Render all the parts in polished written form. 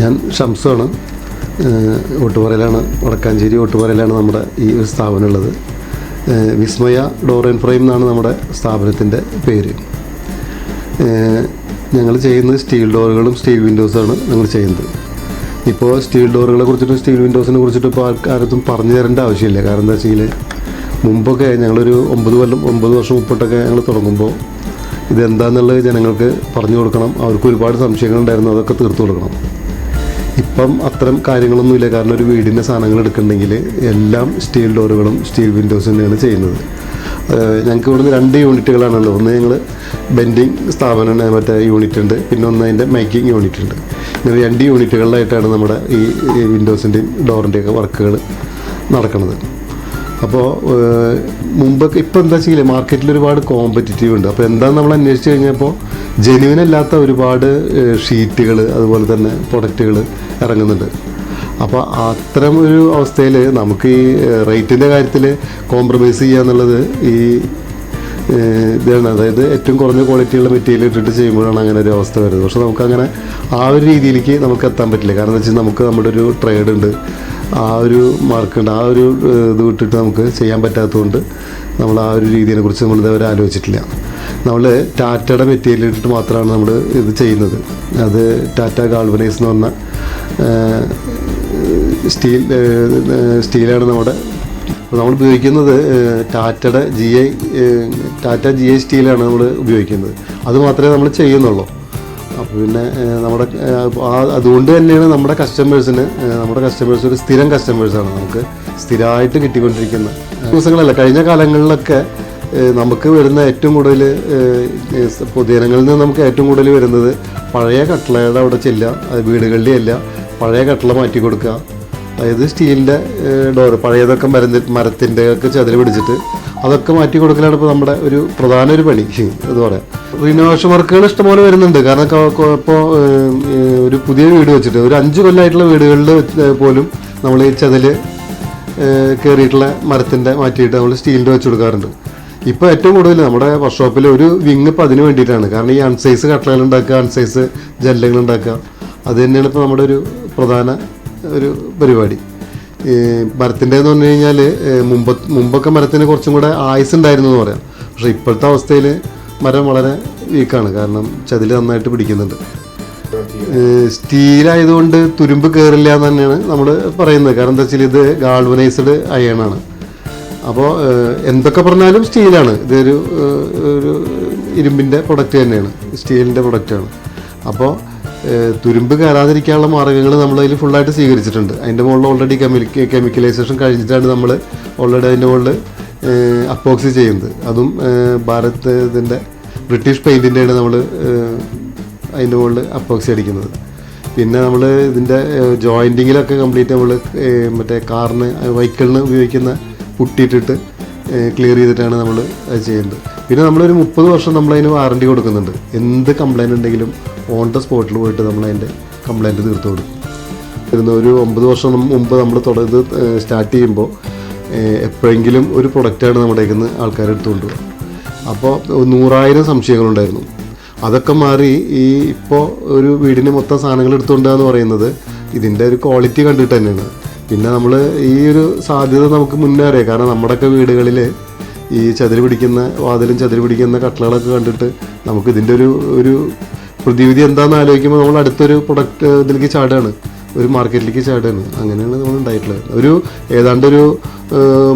ഞാൻ ഷംസാണ്. ഓട്ടുപാറയിലാണ്, വടക്കാഞ്ചേരി ഓട്ടുപാറയിലാണ് നമ്മുടെ ഈ ഒരു സ്ഥാപനം ഉള്ളത്. വിസ്മയ ഡോർ ആൻഡ് ഫ്രെയിം എന്നാണ് നമ്മുടെ സ്ഥാപനത്തിൻ്റെ പേര്. ഞങ്ങൾ ചെയ്യുന്നത് സ്റ്റീൽ ഡോറുകളും സ്റ്റീൽ വിൻഡോസാണ് ഞങ്ങൾ ചെയ്യുന്നത്. ഇപ്പോൾ സ്റ്റീൽ ഡോറുകളെ കുറിച്ചിട്ടും സ്റ്റീൽ വിൻഡോസിനെ കുറിച്ചിട്ടും ഇപ്പോൾ ആർക്കും പറഞ്ഞു തരേണ്ട ആവശ്യമില്ല. കാരണം എന്താ വെച്ചാൽ മുമ്പൊക്കെ ഞങ്ങളൊരു 9 വർഷം മുമ്പോട്ടൊക്കെ ഞങ്ങൾ തുടങ്ങുമ്പോൾ ഇതെന്താണെന്നുള്ളത് ജനങ്ങൾക്ക് പറഞ്ഞു കൊടുക്കണം. അവർക്ക് ഒരുപാട് സംശയങ്ങളുണ്ടായിരുന്നു, അതൊക്കെ തീർത്തു കൊടുക്കണം. ഇപ്പം അത്തരം കാര്യങ്ങളൊന്നുമില്ല. കാരണം ഒരു വീടിൻ്റെ സാധനങ്ങൾ എടുക്കുന്നുണ്ടെങ്കിൽ എല്ലാം സ്റ്റീൽ ഡോറുകളും സ്റ്റീൽ വിൻഡോസും തന്നെയാണ് ചെയ്യുന്നത്. ഞങ്ങൾക്ക് ഇവിടുന്ന് 2 യൂണിറ്റുകളാണുള്ളത്. ഒന്ന് ഞങ്ങൾ ബെൻഡിങ് സ്ഥാപനം മറ്റേ യൂണിറ്റ് ഉണ്ട്, പിന്നെ ഒന്ന് അതിൻ്റെ മേക്കിംഗ് യൂണിറ്റ് ഉണ്ട്. ഇങ്ങനെ 2 യൂണിറ്റുകളിലായിട്ടാണ് നമ്മുടെ ഈ വിൻഡോസിൻ്റെയും ഡോറിൻ്റെയൊക്കെ വർക്കുകൾ നടക്കുന്നത്. അപ്പോൾ മുമ്പൊക്കെ ഇപ്പോൾ എന്താ ചെയ്യില്ല, മാർക്കറ്റിൽ ഒരുപാട് കോമ്പറ്റിറ്റീവ് ഉണ്ട്. അപ്പോൾ എന്താണെന്ന് നമ്മൾ അന്വേഷിച്ച് കഴിഞ്ഞപ്പോൾ ജെന്യുവിനല്ലാത്ത ഒരുപാട് ഷീറ്റുകൾ അതുപോലെ തന്നെ പ്രൊഡക്റ്റുകൾ ഇറങ്ങുന്നുണ്ട്. അപ്പോൾ അത്തരം ഒരു അവസ്ഥയിൽ നമുക്ക് ഈ റേറ്റിൻ്റെ കാര്യത്തിൽ കോംപ്രമൈസ് ചെയ്യുക എന്നുള്ളത് ഈ ഇതാണ്. അതായത് ഏറ്റവും കുറഞ്ഞ ക്വാളിറ്റിയുള്ള മെറ്റീരിയൽ ഇട്ടിട്ട് ചെയ്യുമ്പോഴാണ് അങ്ങനെ ഒരു അവസ്ഥ വരുന്നത്. പക്ഷേ നമുക്കങ്ങനെ ആ ഒരു രീതിയിലേക്ക് നമുക്ക് എത്താൻ പറ്റില്ല. കാരണം എന്താ വെച്ചാൽ നമുക്ക് നമ്മുടെ ഒരു ട്രേഡ് ഉണ്ട്, ആ ഒരു മാർക്കുണ്ട്, ആ ഒരു ഇത് വിട്ടിട്ട് നമുക്ക് ചെയ്യാൻ പറ്റാത്തതുകൊണ്ട് നമ്മൾ ആ ഒരു രീതിയെക്കുറിച്ച് നമ്മൾ ഇതുവരെ ആലോചിച്ചിട്ടില്ല. നമ്മൾ ടാറ്റയുടെ മെറ്റീരിയൽ ഇട്ടിട്ട് മാത്രമാണ് നമ്മൾ ഇത് ചെയ്യുന്നത്. അത് ടാറ്റ ഗാൾവനൈസ് എന്ന് പറഞ്ഞ സ്റ്റീലാണ് നമ്മൾ ഉപയോഗിക്കുന്നത്. ടാറ്റയുടെ ടാറ്റ GI സ്റ്റീലാണ് നമ്മൾ ഉപയോഗിക്കുന്നത്. അത് മാത്രമേ നമ്മൾ ചെയ്യുന്നുള്ളൂ. അപ്പോൾ പിന്നെ അതുകൊണ്ട് തന്നെയാണ് നമ്മുടെ കസ്റ്റമേഴ്സ് ഒരു സ്ഥിരം കസ്റ്റമേഴ്സാണ്. നമുക്ക് സ്ഥിരമായിട്ട് കിട്ടിക്കൊണ്ടിരിക്കുന്ന ദിവസങ്ങളല്ല. കഴിഞ്ഞ കാലങ്ങളിലൊക്കെ നമുക്ക് വരുന്ന ഏറ്റവും കൂടുതൽ പൊതുജനങ്ങളിൽ നിന്ന് നമുക്ക് ഏറ്റവും കൂടുതൽ വരുന്നത് പഴയ കട്ട്ളയുടെ അവിടെ ചെല്ലുക, വീടുകളിലെ അല്ല, പഴയ കട്ട്ള മാറ്റി കൊടുക്കുക. അതായത് സ്റ്റീലിൻ്റെ ഡോറ് പഴയതൊക്കെ മരത്തിൻ്റെ ഒക്കെ ചതിൽ പിടിച്ചിട്ട് അതൊക്കെ മാറ്റി കൊടുക്കലാണ് ഇപ്പോൾ നമ്മുടെ ഒരു പ്രധാന ഒരു പണി എന്ന് പറയാം. റിനോവേഷൻ വർക്കുകൾ ഇഷ്ടംപോലെ വരുന്നുണ്ട്. കാരണം ഇപ്പോൾ ഒരു പുതിയ വീട് വെച്ചിട്ട് ഒരു 5 കൊല്ലമായിട്ടുള്ള വീടുകളിൽ പോലും നമ്മൾ ഈ ചതിൽ കയറിയിട്ടുള്ള മരത്തിൻ്റെ മാറ്റിയിട്ട് നമ്മൾ സ്റ്റീലിൻ്റെ വെച്ച് കൊടുക്കാറുണ്ട്. ഇപ്പോൾ ഏറ്റവും കൂടുതൽ നമ്മുടെ വർക്ക്ഷോപ്പിൽ ഒരു വിങ് ഇപ്പോൾ അതിന് വേണ്ടിയിട്ടാണ്. കാരണം ഈ അൺസൈസ് കട്ട്ളകൾ ഉണ്ടാക്കുക, അൺസൈസ് ജനലുകൾ ഉണ്ടാക്കുക, അത് തന്നെയാണ് ഇപ്പോൾ നമ്മുടെ ഒരു പ്രധാന ഒരു പരിപാടി. മരത്തിൻ്റെ എന്ന് പറഞ്ഞു കഴിഞ്ഞാൽ മുമ്പൊക്കെ മരത്തിന് കുറച്ചും കൂടെ ആയുസ് ഉണ്ടായിരുന്നു എന്ന് പറയാം. പക്ഷേ ഇപ്പോഴത്തെ അവസ്ഥയിൽ മരം വളരെ വീക്കാണ്. കാരണം ചതിൽ നന്നായിട്ട് പിടിക്കുന്നുണ്ട്. സ്റ്റീലായതുകൊണ്ട് തുരുമ്പ് കയറില്ല എന്ന് തന്നെയാണ് നമ്മൾ പറയുന്നത്. കാരണം എന്താ വെച്ചാൽ ഇത് ഗാൾവനൈസ്ഡ് അയണാണ്. അപ്പോൾ എന്തൊക്കെ പറഞ്ഞാലും സ്റ്റീലാണ്. ഇതൊരു ഇരുമ്പിൻ്റെ പ്രൊഡക്റ്റ് തന്നെയാണ്, സ്റ്റീലിൻ്റെ പ്രൊഡക്റ്റാണ്. അപ്പോൾ തുരുമ്പ് കയറാതിരിക്കാനുള്ള മാർഗ്ഗങ്ങൾ നമ്മളതിൽ ഫുള്ളായിട്ട് സ്വീകരിച്ചിട്ടുണ്ട്. അതിൻ്റെ മുകളിൽ ഓൾറെഡി കെമിക്കലൈസേഷൻ കഴിഞ്ഞിട്ടാണ് നമ്മൾ ഓൾറെഡി അതിൻ്റെ മുകളിൽ അപ്പോക്സി ചെയ്യുന്നത്. അതും ഇതിൻ്റെ ബ്രിട്ടീഷ് പെയിൻറ്റിൻ്റെയാണ് നമ്മൾ അതിൻ്റെ മുകളിൽ അപ്പോക്സി അടിക്കുന്നത്. പിന്നെ നമ്മൾ ഇതിൻ്റെ ജോയിൻറ്റിങ്ങിലൊക്കെ കംപ്ലീറ്റ് നമ്മൾ മറ്റേ കാറിന് വെഹിക്കിളിന് ഉപയോഗിക്കുന്ന പുട്ടിയിട്ടിട്ട് ക്ലിയർ ചെയ്തിട്ടാണ് നമ്മൾ അത് ചെയ്യുന്നത്. പിന്നെ നമ്മളൊരു 30 വർഷം നമ്മളതിന് വാറണ്ടി കൊടുക്കുന്നുണ്ട്. എന്ത് കംപ്ലയിൻ്റ് ഉണ്ടെങ്കിലും ഓൺ ദ സ്പോട്ടിൽ പോയിട്ട് നമ്മളതിൻ്റെ കംപ്ലയിൻറ്റ് തീർത്തു കൊടുക്കും. ഒരു 9 വർഷം മുമ്പ് നമ്മൾ ഇത് സ്റ്റാർട്ട് ചെയ്യുമ്പോൾ എപ്പോഴെങ്കിലും ഒരു പ്രൊഡക്റ്റാണ് നമ്മുടെ കയ്യിൽ നിന്ന് ആൾക്കാർ എടുത്തുകൊണ്ട് പോകുക. അപ്പോൾ 100,000 സംശയങ്ങളുണ്ടായിരുന്നു. അതൊക്കെ മാറി ഇപ്പോൾ ഒരു വീടിന് മൊത്തം സാധനങ്ങൾ എടുത്തുകൊണ്ടുക എന്ന് പറയുന്നത് ഇതിൻ്റെ ഒരു ക്വാളിറ്റി കണ്ടിട്ട് തന്നെയാണ്. പിന്നെ നമ്മൾ ഈ ഒരു സാധ്യത നമുക്ക് മുന്നേ അറിയാം. കാരണം നമ്മുടെയൊക്കെ വീടുകളിൽ ഈ ചതിൽ പിടിക്കുന്ന വാതിലും ചതിൽ പിടിക്കുന്ന കട്ട്ളകളൊക്കെ കണ്ടിട്ട് നമുക്ക് ഇതിൻ്റെ ഒരു പ്രതിവിധി എന്താണെന്ന് ആലോചിക്കുമ്പോൾ നമ്മൾ അടുത്തൊരു പ്രൊഡക്റ്റ് ഇതിലേക്ക് ചാടുകയാണ്, ഒരു മാർക്കറ്റിലേക്ക് ചാടുകയാണ്. അങ്ങനെയാണ് നമ്മൾ ഉണ്ടായിട്ടുള്ളത്. ഏതാണ്ടൊരു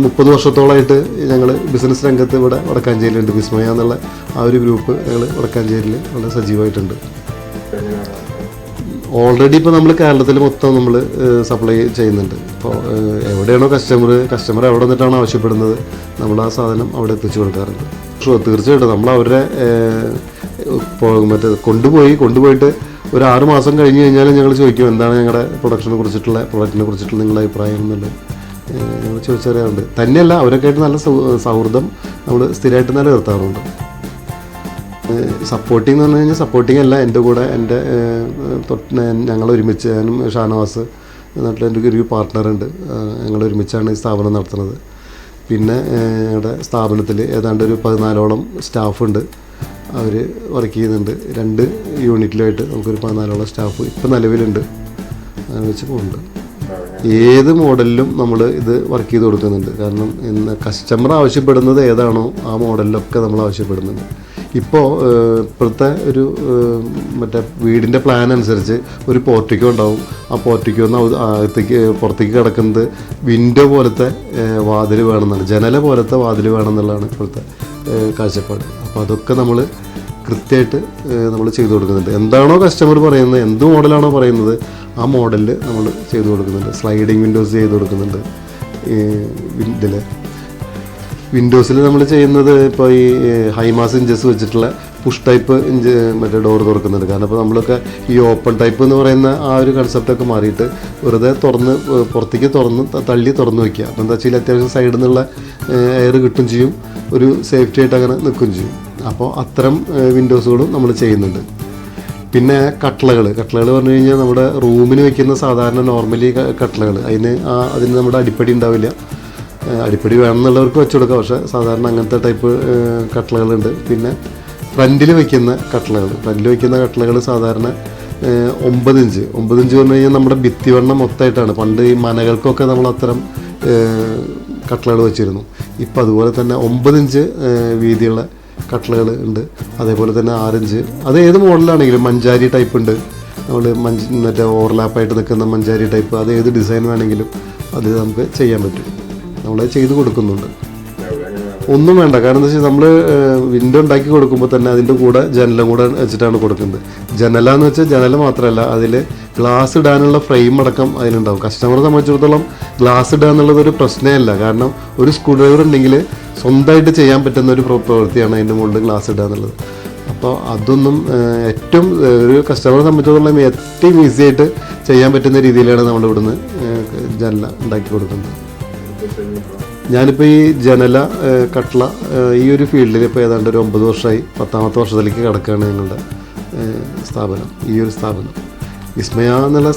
30 വർഷത്തോളമായിട്ട് ഞങ്ങൾ ബിസിനസ് രംഗത്ത് ഇവിടെ വടക്കാഞ്ചേരിയിലുണ്ട്. വിസ്മയ എന്നുള്ള ആ ഒരു ഗ്രൂപ്പ് ഞങ്ങൾ വടക്കാഞ്ചേരിയിൽ വളരെ സജീവമായിട്ടുണ്ട്. ഓൾറെഡി ഇപ്പോൾ നമ്മൾ കേരളത്തിൽ മൊത്തം നമ്മൾ സപ്ലൈ ചെയ്യുന്നുണ്ട്. ഇപ്പോൾ എവിടെയാണോ കസ്റ്റമർ എവിടെ നിന്നിട്ടാണോ ആവശ്യപ്പെടുന്നത് നമ്മൾ ആ സാധനം അവിടെ എത്തിച്ചു കൊടുക്കാറുണ്ട്. തീർച്ചയായിട്ടും നമ്മൾ അവരുടെ കൊണ്ടുപോയിട്ട് ഒരു 6 മാസം കഴിഞ്ഞ് കഴിഞ്ഞാലും ഞങ്ങൾ ചോദിക്കും എന്താണ് ഞങ്ങളുടെ പ്രൊഡക്റ്റിനെ കുറിച്ചിട്ടുള്ള നിങ്ങളുടെ അഭിപ്രായം എന്നുള്ളത് ഞങ്ങൾ ചോദിച്ചറിയാറുണ്ട്. തന്നെയല്ല, അവരൊക്കെ ആയിട്ട് നല്ല സൗഹൃദം നമ്മൾ സ്ഥിരമായിട്ട് നിലനിർത്താറുണ്ട്. സപ്പോർട്ടിംഗ് എന്ന് പറഞ്ഞു കഴിഞ്ഞാൽ സപ്പോർട്ടിംഗ് അല്ല, എൻ്റെ കൂടെ ഞങ്ങൾ ഒരുമിച്ച്, ഞാനും ഷാനവാസ് നാട്ടിൽ എൻ്റെ ഒരു പാർട്ട്ണറുണ്ട്, ഞങ്ങൾ ഒരുമിച്ചാണ് ഈ സ്ഥാപനം നടത്തുന്നത്. പിന്നെ ഞങ്ങളുടെ സ്ഥാപനത്തിൽ ഏതാണ്ട് ഒരു 14ഓളം സ്റ്റാഫുണ്ട്. അവർ വർക്ക് ചെയ്യുന്നുണ്ട്. 2 യൂണിറ്റിലായിട്ട് നമുക്കൊരു 14ഓളം സ്റ്റാഫ് ഇപ്പം നിലവിലുണ്ട്. വെച്ച് പോകുന്നുണ്ട്. ഏത് മോഡലിലും നമ്മൾ ഇത് വർക്ക് ചെയ്ത് കൊടുക്കുന്നുണ്ട്. കാരണം ഇന്ന് കസ്റ്റമർ ആവശ്യപ്പെടുന്നത് ഏതാണോ ആ മോഡലിലൊക്കെ നമ്മൾ ആവശ്യപ്പെടുന്നുണ്ട്. ഇപ്പോൾ ഇപ്പോഴത്തെ ഒരു മറ്റേ വീടിൻ്റെ പ്ലാൻ അനുസരിച്ച് ഒരു പോർട്ടിക്കോ ഉണ്ടാവും. ആ പോർട്ടിക്കോ അകത്തേക്ക് പുറത്തേക്ക് കിടക്കുന്നത് വിൻഡോ പോലത്തെ വാതിൽ വേണമെന്നാണ്, ജനല പോലത്തെ വാതിൽ വേണമെന്നുള്ളതാണ് ഇപ്പോഴത്തെ കാഴ്ചപ്പാട്. അപ്പോൾ അതൊക്കെ നമ്മൾ കൃത്യമായിട്ട് നമ്മൾ ചെയ്തു കൊടുക്കുന്നുണ്ട്. എന്താണോ കസ്റ്റമർ പറയുന്നത്, എന്ത് മോഡലാണോ പറയുന്നത് ആ മോഡലിൽ നമ്മൾ ചെയ്തു കൊടുക്കുന്നുണ്ട്. സ്ലൈഡിങ് വിൻഡോസ് ചെയ്ത് കൊടുക്കുന്നുണ്ട്. ഇതിൽ വിൻഡോസിൽ നമ്മൾ ചെയ്യുന്നത് ഇപ്പോൾ ഈ ഹൈമാസ് ഇഞ്ചസ് വെച്ചിട്ടുള്ള പുഷ് ടൈപ്പ് മറ്റേ ഡോർ തുറക്കുന്നുണ്ട്. കാരണം ഇപ്പോൾ നമ്മളൊക്കെ ഈ ഓപ്പൺ ടൈപ്പ് എന്ന് പറയുന്ന ആ ഒരു കൺസെപ്റ്റൊക്കെ മാറിയിട്ട് വെറുതെ പുറത്തേക്ക് തള്ളി തുറന്ന് വയ്ക്കുക. അപ്പോൾ എന്താ വെച്ചാൽ അത്യാവശ്യം സൈഡിൽ നിന്നുള്ള എയർ കിട്ടും ചെയ്യും, ഒരു സേഫ്റ്റി ആയിട്ട് അങ്ങനെ നിൽക്കുകയും ചെയ്യും. അപ്പോൾ അത്തരം വിൻഡോസുകളും നമ്മൾ ചെയ്യുന്നുണ്ട്. പിന്നെ കട്ട്ളകൾ പറഞ്ഞു കഴിഞ്ഞാൽ നമ്മുടെ റൂമിന് വയ്ക്കുന്ന സാധാരണ നോർമലി കട്ട്ളകൾ, അതിന് നമ്മുടെ അടിപ്പടി ഉണ്ടാവില്ല. അടിപ്പടി വേണമെന്നുള്ളവർക്ക് വെച്ച് കൊടുക്കാം, പക്ഷേ സാധാരണ അങ്ങനത്തെ ടൈപ്പ് കട്ട്ളകളുണ്ട്. പിന്നെ ഫ്രണ്ടിൽ വയ്ക്കുന്ന കട്ട്ളകൾ സാധാരണ 9 ഇഞ്ച് പറഞ്ഞു കഴിഞ്ഞാൽ നമ്മുടെ ഭിത്തിവണ്ണം മൊത്തമായിട്ടാണ്. പണ്ട് ഈ മനകൾക്കൊക്കെ നമ്മൾ അത്തരം കട്ട്ളകൾ വെച്ചിരുന്നു. ഇപ്പം അതുപോലെ തന്നെ 9 ഇഞ്ച് വീതിയുള്ള കട്ട്ളകൾ ഉണ്ട്. അതേപോലെ തന്നെ 6 ഇഞ്ച്, അത് ഏത് മോഡലാണെങ്കിലും മഞ്ചാരി ടൈപ്പ് ഉണ്ട്. നമ്മൾ മറ്റേ ഓവർലാപ്പായിട്ട് നിൽക്കുന്ന മഞ്ചാരി ടൈപ്പ്, അത് ഏത് ഡിസൈൻ വേണമെങ്കിലും അത് നമുക്ക് ചെയ്യാൻ പറ്റും. നമ്മളത് ചെയ്ത് കൊടുക്കുന്നുണ്ട്. ഒന്നും വേണ്ട. കാരണം എന്താ വെച്ചാൽ നമ്മൾ വിൻഡോ ഉണ്ടാക്കി കൊടുക്കുമ്പോൾ തന്നെ അതിൻ്റെ കൂടെ ജനലും കൂടെ വെച്ചിട്ടാണ് കൊടുക്കുന്നത്. ജനല എന്ന് വെച്ചാൽ ജനല മാത്രമല്ല, അതിൽ ഗ്ലാസ് ഇടാനുള്ള ഫ്രെയിം അടക്കം അതിലുണ്ടാവും. കസ്റ്റമറെ സംബന്ധിച്ചിടത്തോളം ഗ്ലാസ് ഇടുക എന്നുള്ളത് ഒരു പ്രശ്നമല്ല. കാരണം ഒരു സ്ക്രൂ ഡ്രൈവർ ഉണ്ടെങ്കിൽ സ്വന്തമായിട്ട് ചെയ്യാൻ പറ്റുന്ന ഒരു പ്രവൃത്തിയാണ് അതിൻ്റെ മുകളിൽ ഗ്ലാസ് ഇടുക എന്നുള്ളത്. അപ്പോൾ അതൊന്നും ഏറ്റവും ഒരു കസ്റ്റമറെ സംബന്ധിച്ചിടത്തോളം ഏറ്റവും ഈസി ആയിട്ട് ചെയ്യാൻ പറ്റുന്ന രീതിയിലാണ് നമ്മൾ ഇവിടുന്ന് ജനല ഉണ്ടാക്കി കൊടുക്കുന്നത്. ഞാനിപ്പോൾ ഈ ജനല കട്ട്ള ഈ ഒരു ഫീൽഡിൽ ഇപ്പോൾ ഏതാണ്ട് ഒരു 9 വർഷമായി, 10ാമത്തെ വർഷത്തിലേക്ക് കിടക്കുകയാണ് ഞങ്ങളുടെ സ്ഥാപനം. ഈ ഒരു സ്ഥാപനം വിസ്മയ എന്നുള്ള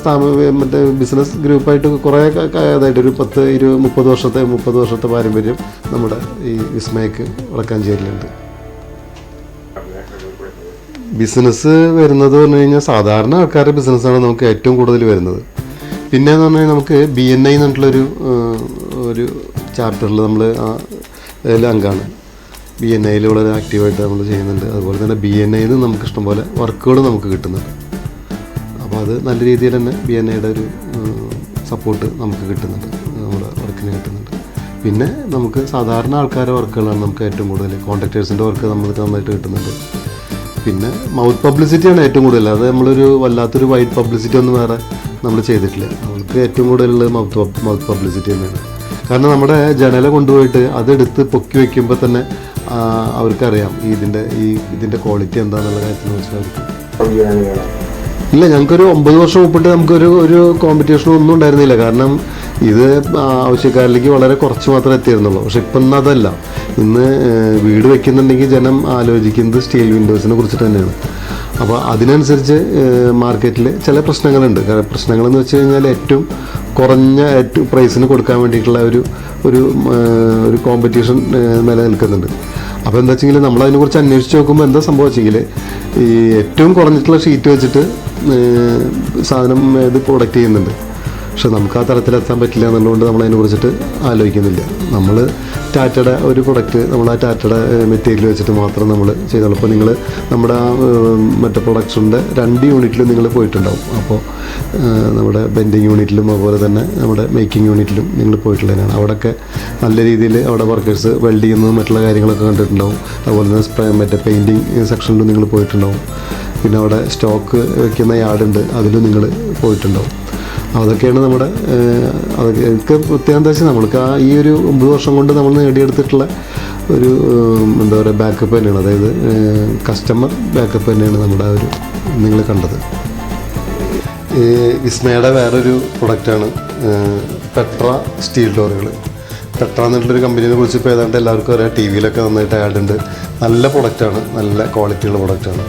മറ്റേ ബിസിനസ് ഗ്രൂപ്പായിട്ട് കുറേ അതായിട്ട് ഒരു 30 വർഷത്തെ പാരമ്പര്യം നമ്മുടെ ഈ വിസ്മയക്ക് വടക്കാഞ്ചേരിയിലുണ്ട്. ബിസിനസ് വരുന്നത് പറഞ്ഞു കഴിഞ്ഞാൽ സാധാരണ ആൾക്കാരുടെ ബിസിനസ്സാണ് നമുക്ക് ഏറ്റവും കൂടുതൽ വരുന്നത്. പിന്നെ എന്ന് പറഞ്ഞാൽ നമുക്ക് BNI എന്നുള്ളൊരു ചാപ്റ്ററിൽ നമ്മൾ അതിൽ അംഗമാണ്. BNIയിൽ വളരെ ആക്റ്റീവായിട്ട് നമ്മൾ ചെയ്യുന്നുണ്ട്. അതുപോലെ തന്നെ BNIയിൽ നിന്ന് നമുക്ക് ഇഷ്ടംപോലെ വർക്കുകൾ നമുക്ക് കിട്ടുന്നുണ്ട്. അപ്പോൾ അത് നല്ല രീതിയിൽ തന്നെ BNIയുടെ ഒരു സപ്പോർട്ട് നമുക്ക് കിട്ടുന്നുണ്ട്, നമ്മുടെ വർക്കിന് കിട്ടുന്നുണ്ട്. പിന്നെ നമുക്ക് സാധാരണ ആൾക്കാരുടെ വർക്കുകളാണ് നമുക്ക് ഏറ്റവും കൂടുതൽ. കോൺട്രാക്ടേഴ്സിൻ്റെ വർക്ക് നമുക്ക് നന്നായിട്ട് കിട്ടുന്നുണ്ട്. പിന്നെ മൗത്ത് പബ്ലിസിറ്റിയാണ് ഏറ്റവും കൂടുതൽ. അത് നമ്മളൊരു വല്ലാത്തൊരു വൈഡ് പബ്ലിസിറ്റി ഒന്നും വേറെ നമ്മൾ ചെയ്തിട്ടില്ല. നമുക്ക് ഏറ്റവും കൂടുതലുള്ളത് മൗത്ത് പബ്ലിസിറ്റി തന്നെയാണ്. കാരണം നമ്മുടെ ജനല കൊണ്ടുപോയിട്ട് അതെടുത്ത് പൊക്കി വയ്ക്കുമ്പോൾ തന്നെ അവർക്കറിയാം ഇതിൻ്റെ ക്വാളിറ്റി എന്താണെന്നുള്ള കാര്യത്തിനെ കുറിച്ച്. ഇല്ല, ഞങ്ങൾക്കൊരു 9 വർഷം മുമ്പിട്ട് നമുക്കൊരു കോമ്പറ്റീഷനും ഒന്നും ഉണ്ടായിരുന്നില്ല. കാരണം ഇത് ആവശ്യക്കാരിലേക്ക് വളരെ കുറച്ച് മാത്രമേ എത്തിയിരുന്നുള്ളൂ. പക്ഷെ ഇപ്പം അതല്ല. ഇന്ന് വീട് വയ്ക്കുന്നുണ്ടെങ്കിൽ ജനം ആലോചിക്കുന്നത് സ്റ്റീൽ വിൻഡോസിനെ കുറിച്ചിട്ട് തന്നെയാണ്. അപ്പോൾ അതിനനുസരിച്ച് മാർക്കറ്റിൽ ചില പ്രശ്നങ്ങളുണ്ട്. പ്രശ്നങ്ങളെന്ന് വെച്ച് കഴിഞ്ഞാൽ ഏറ്റവും കുറഞ്ഞ പ്രൈസിന് കൊടുക്കാൻ വേണ്ടിയിട്ടുള്ള ഒരു കോമ്പറ്റീഷൻ നിലനിൽക്കുന്നുണ്ട്. അപ്പോൾ എന്താ വെച്ചെങ്കിൽ നമ്മളതിനെക്കുറിച്ച് അന്വേഷിച്ച് നോക്കുമ്പോൾ എന്താ സംഭവിച്ചെങ്കിൽ ഈ ഏറ്റവും കുറഞ്ഞിട്ടുള്ള ഷീറ്റ് വെച്ചിട്ട് സാധനം ഇത് പ്രൊഡക്റ്റ് ചെയ്യുന്നുണ്ട്. പക്ഷെ നമുക്ക് ആ തരത്തിലെത്താൻ പറ്റില്ല എന്നുള്ളതുകൊണ്ട് നമ്മളതിനെ കുറിച്ചിട്ട് ആലോചിക്കുന്നില്ല. നമ്മൾ ടാറ്റയുടെ ഒരു പ്രൊഡക്റ്റ് നമ്മൾ ആ ടാറ്റയുടെ മെറ്റീരിയൽ വെച്ചിട്ട് മാത്രം നമ്മൾ ചെയ്തോളൂ. അപ്പോൾ നിങ്ങൾ നമ്മുടെ മറ്റേ പ്രൊഡക്ഷൻ്റെ 2 യൂണിറ്റിലും നിങ്ങൾ പോയിട്ടുണ്ടാവും. അപ്പോൾ നമ്മുടെ ബെൻഡിങ് യൂണിറ്റിലും അതുപോലെ തന്നെ നമ്മുടെ മേക്കിംഗ് യൂണിറ്റിലും നിങ്ങൾ പോയിട്ടുള്ളതിനാണ്. അവിടെയൊക്കെ നല്ല രീതിയിൽ അവിടെ വർക്കേഴ്സ് വെൽഡ് ചെയ്യുന്നതും മറ്റുള്ള കാര്യങ്ങളൊക്കെ കണ്ടിട്ടുണ്ടാവും. അതുപോലെ തന്നെ മറ്റേ പെയിൻറ്റിങ് സെക്ഷനിലും നിങ്ങൾ പോയിട്ടുണ്ടാവും. പിന്നെ അവിടെ സ്റ്റോക്ക് വയ്ക്കുന്ന യാർഡുണ്ട്, അതിലും നിങ്ങൾ പോയിട്ടുണ്ടാവും. അതൊക്കെയാണ് നമ്മുടെ അതൊക്കെ പ്രത്യേകം എന്താ വെച്ചാൽ നമ്മൾക്ക് ഈ ഒരു 9 വർഷം കൊണ്ട് നമ്മൾ നേടിയെടുത്തിട്ടുള്ള ഒരു എന്താ പറയുക ബാക്കപ്പ് തന്നെയാണ്. അതായത് കസ്റ്റമർ ബാക്കപ്പ് തന്നെയാണ് നമ്മുടെ ഒരു നിങ്ങൾ കണ്ടത്. വിസ്മയുടെ വേറൊരു പ്രൊഡക്റ്റാണ് പെട്ര സ്റ്റീൽ ഡോറുകൾ. പെട്ര എന്നുള്ളൊരു കമ്പനീനെ കുറിച്ച് ഇപ്പോൾ ഏതാണ്ട് എല്ലാവർക്കും അറിയാം. TV യിലൊക്കെ നന്നായിട്ട് ആഡ് ഉണ്ട്. നല്ല പ്രൊഡക്റ്റാണ്, നല്ല ക്വാളിറ്റിയുള്ള പ്രൊഡക്റ്റാണ്.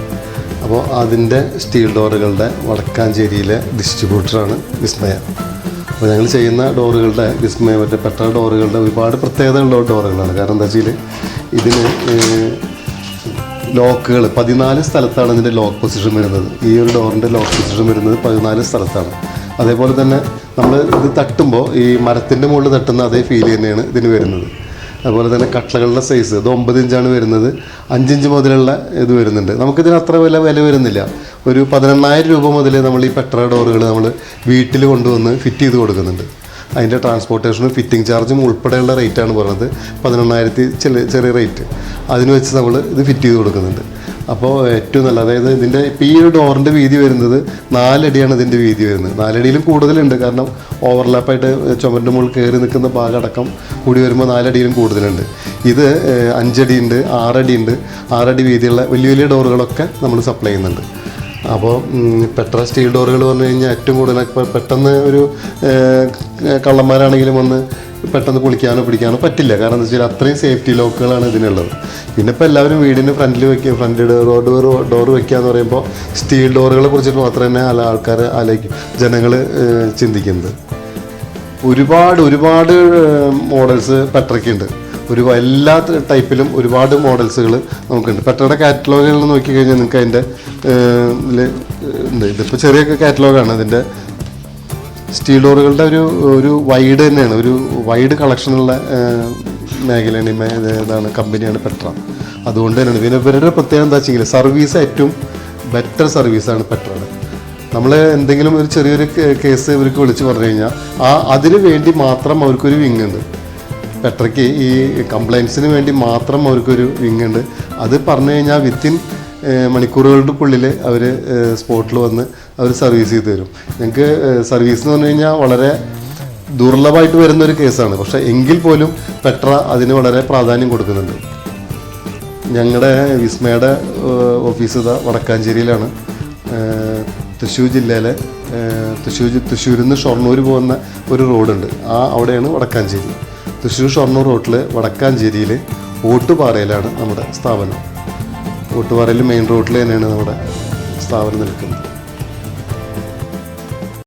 അപ്പോൾ അതിൻ്റെ സ്റ്റീൽ ഡോറുകളുടെ വടക്കാഞ്ചേരിയിലെ ഡിസ്ട്രിബ്യൂട്ടറാണ് വിസ്മയ. അപ്പോൾ ഞങ്ങൾ ചെയ്യുന്ന ഡോറുകളുടെ മറ്റേ പെട്ര ഡോറുകളുടെ ഒരുപാട് പ്രത്യേകതയുള്ള ഡോറുകളാണ്. കാരണം എന്താ വെച്ചാൽ ഇതിന് ലോക്കുകൾ 14 സ്ഥലത്താണ് ഇതിൻ്റെ ലോക്ക് പൊസിഷൻ വരുന്നത്. ഈ ഒരു ഡോറിൻ്റെ ലോക്ക് പൊസിഷൻ വരുന്നത് 14 സ്ഥലത്താണ്. അതേപോലെ തന്നെ നമ്മൾ ഇത് തട്ടുമ്പോൾ ഈ മരത്തിൻ്റെ മുകളിൽ തട്ടുന്ന അതേ ഫീൽ തന്നെയാണ് ഇതിന് വരുന്നത്. അതുപോലെ തന്നെ കട്ടകളുടെ സൈസ് ഇത് 9 ഇഞ്ചാണ് വരുന്നത്. 5 ഇഞ്ച് മുതലുള്ള ഇത് വരുന്നുണ്ട്. നമുക്കിതിന് അത്ര വില വരുന്നില്ല. ഒരു 18,000 രൂപ മുതൽ നമ്മൾ ഈ പെട്ര ഡോറുകൾ നമ്മൾ വീട്ടിൽ കൊണ്ടുവന്ന് ഫിറ്റ് ചെയ്ത് കൊടുക്കുന്നുണ്ട്. അതിൻ്റെ ട്രാൻസ്പോർട്ടേഷനും ഫിറ്റിംഗ് ചാർജും ഉൾപ്പെടെയുള്ള റേറ്റാണ് പറഞ്ഞത്. 18,000 ചെറിയ റേറ്റ്. അതിന് വെച്ച് നമ്മൾ ഇത് ഫിറ്റ് ചെയ്ത് കൊടുക്കുന്നുണ്ട്. അപ്പോൾ ഏറ്റവും നല്ല, അതായത് ഇതിൻ്റെ ഇപ്പോൾ ഈ ഒരു ഡോറിൻ്റെ വീതി വരുന്നത് 4 അടിയാണ് ഇതിൻ്റെ വീതി വരുന്നത്. 4 അടിയിലും കൂടുതലുണ്ട്. കാരണം ഓവർലാപ്പായിട്ട് ചുമരിൻ്റെ മുകളിൽ കയറി നിൽക്കുന്ന ഭാഗമടക്കം കൂടി വരുമ്പോൾ 4 അടിയിലും കൂടുതലുണ്ട്. ഇത് 5 അടിയുണ്ട്, 6 അടിയുണ്ട്. 6 അടി വീതിയുള്ള വലിയ വലിയ ഡോറുകളൊക്കെ നമ്മൾ സപ്ലൈ ചെയ്യുന്നുണ്ട്. അപ്പോൾ പെട്ര സ്റ്റീൽ ഡോറുകൾ പറഞ്ഞു കഴിഞ്ഞാൽ ഏറ്റവും കൂടുതൽ പെട്ടെന്ന് ഒരു കള്ളന്മാരാണെങ്കിലും വന്ന് പെട്ടെന്ന് പൊളിക്കാനോ പിടിക്കാനോ പറ്റില്ല. കാരണം എന്താ വെച്ചാൽ അത്രയും സേഫ്റ്റി ലോക്കുകളാണ് ഇതിനുള്ളത്. പിന്നെ ഇപ്പോൾ എല്ലാവരും വീടിന് ഫ്രണ്ട് ഡോർ വയ്ക്കുക എന്ന് പറയുമ്പോൾ സ്റ്റീൽ ഡോറുകളെ കുറിച്ചിട്ട് മാത്രം തന്നെ ആൾക്കാർ ജനങ്ങൾ ചിന്തിക്കുന്നത്. ഒരുപാട് മോഡൽസ് പെട്രയ്ക്കുണ്ട്. എല്ലാ ടൈപ്പിലും ഒരുപാട് മോഡൽസുകൾ നമുക്കുണ്ട്. പെട്രയുടെ കാറ്റലോഗുകൾ നോക്കിക്കഴിഞ്ഞാൽ നിങ്ങൾക്ക് അതിൻ്റെ ഇതിപ്പോൾ ചെറിയ കാറ്റലോഗാണ്. അതിൻ്റെ സ്റ്റീൽ ഡോറുകളുടെ ഒരു വൈഡ് തന്നെയാണ്, ഒരു വൈഡ് കളക്ഷനുള്ള മേഖലയാണ് ഇതാണ് കമ്പനിയാണ് പെട്ര. അതുകൊണ്ട് തന്നെയാണ്. പിന്നെ ഇവരുടെ പ്രത്യേകത എന്താ വെച്ചെങ്കിൽ സർവീസ് ഏറ്റവും ബെറ്റർ സർവീസാണ് പെട്രയുടെ. നമ്മൾ എന്തെങ്കിലും ഒരു ചെറിയൊരു കേസ് ഇവർക്ക് വിളിച്ച് പറഞ്ഞു കഴിഞ്ഞാൽ അതിന് വേണ്ടി മാത്രം അവർക്കൊരു വിങ് ഉണ്ട്. പെട്രയ്ക്ക് ഈ കംപ്ലൈൻസിന് വേണ്ടി മാത്രം അവർക്കൊരു വിങ് ഉണ്ട്. അത് പറഞ്ഞു കഴിഞ്ഞാൽ വിത്തിൻ മണിക്കൂറുകളുടെ ഉള്ളിൽ അവർ സ്പോട്ടിൽ വന്ന് അവർ സർവീസ് ചെയ്ത് തരും. ഞങ്ങൾക്ക് സർവീസ് എന്ന് പറഞ്ഞു കഴിഞ്ഞാൽ വളരെ ദുർലഭമായിട്ട് വരുന്നൊരു കേസാണ്. പക്ഷേ എങ്കിൽ പോലും പെട്ര അതിന് വളരെ പ്രാധാന്യം കൊടുക്കുന്നുണ്ട്. ഞങ്ങളുടെ വിസ്മയുടെ ഓഫീസ് ഇതാ വടക്കാഞ്ചേരിയിലാണ്. തൃശ്ശൂർ ജില്ലയിലെ തൃശ്ശൂരിൽ നിന്ന് ഷൊർണൂർ പോകുന്ന ഒരു റോഡുണ്ട്. അവിടെയാണ് വടക്കാഞ്ചേരി. തൃശ്ശൂർ ഷൊർണൂർ റോട്ടിൽ വടക്കാഞ്ചേരിയിൽ ഓട്ടുപാറയിലാണ് നമ്മുടെ സ്ഥാപനം. ഓട്ടുപാറയിൽ മെയിൻ റോഡിൽ തന്നെയാണ് നമ്മുടെ സ്ഥാപനം നിൽക്കുന്നത്.